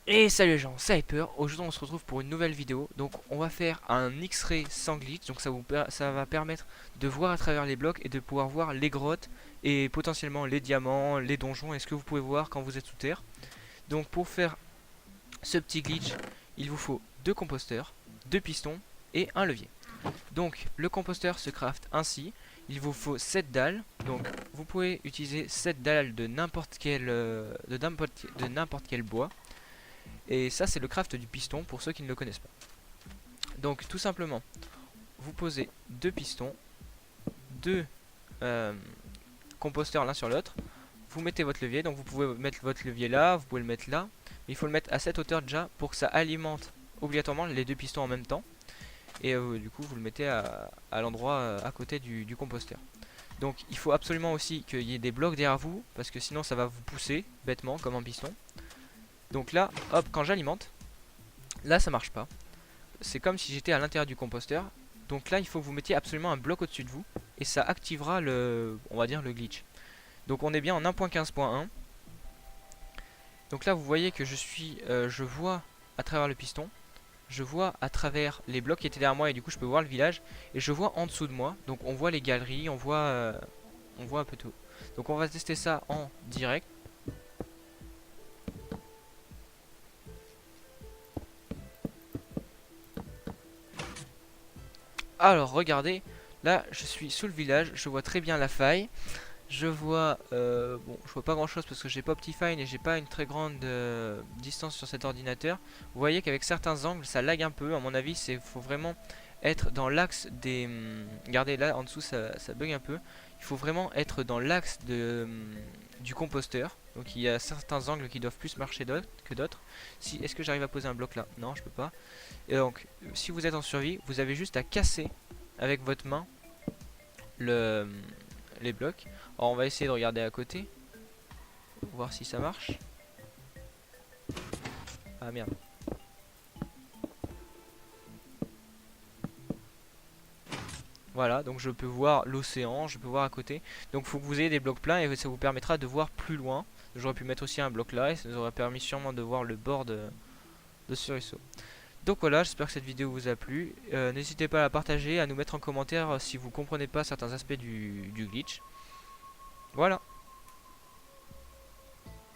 Et salut les gens, c'est Hyper. Aujourd'hui on se retrouve pour une nouvelle vidéo. Donc on va faire un X-ray sans glitch. Donc ça va permettre de voir à travers les blocs et de pouvoir voir les grottes et potentiellement les diamants, les donjons et ce que vous pouvez voir quand vous êtes sous terre. Donc pour faire ce petit glitch, il vous faut deux composteurs, deux pistons et un levier. Donc le composteur se craft ainsi. Il vous faut 7 dalles. Donc vous pouvez utiliser 7 dalles de n'importe quel, de n'importe quel bois. Et ça c'est le craft du piston pour ceux qui ne le connaissent pas. Donc tout simplement, vous posez deux pistons, deux euh, composteurs l'un sur l'autre. Vous mettez votre levier, donc vous pouvez mettre votre levier là, vous pouvez le mettre là. Mais il faut le mettre à cette hauteur déjà pour que ça alimente obligatoirement les deux pistons en même temps. Et du coup vous le mettez à l'endroit à côté du composteur. Donc il faut absolument aussi qu'il y ait des blocs derrière vous, parce que sinon ça va vous pousser bêtement comme un piston. Donc là, hop, quand j'alimente, là ça marche pas. C'est comme si j'étais à l'intérieur du composteur. Donc là il faut que vous mettiez absolument un bloc au-dessus de vous et ça activera le, on va dire, le glitch. Donc on est bien en 1.15.1. Donc là vous voyez que je vois à travers le piston, je vois à travers les blocs qui étaient derrière moi et du coup je peux voir le village et je vois en dessous de moi. Donc on voit les galeries, on voit un peu tout. Donc on va tester ça en direct. Alors regardez, là je suis sous le village, je vois très bien la faille. Je vois, bon, je vois pas grand chose parce que j'ai pas Optifine et j'ai pas une très grande distance sur cet ordinateur. Vous voyez qu'avec certains angles ça lag un peu. À mon avis, faut vraiment être dans l'axe des. Regardez là en dessous ça bug un peu. Il faut vraiment être dans l'axe du composteur. Donc il y a certains angles qui doivent plus marcher que d'autres. Si, est-ce que j'arrive à poser un bloc là? Non, je peux pas. Et donc, si vous êtes en survie, vous avez juste à casser avec votre main le, les blocs. Alors on va essayer de regarder à côté, voir si ça marche. Ah merde. Voilà, donc je peux voir l'océan, je peux voir à côté. Donc il faut que vous ayez des blocs pleins et ça vous permettra de voir plus loin. J'aurais pu mettre aussi un bloc là et ça nous aurait permis sûrement de voir le bord de ce ruisseau. Donc voilà, j'espère que cette vidéo vous a plu. N'hésitez pas à la partager, à nous mettre en commentaire si vous comprenez pas certains aspects du glitch. Voilà.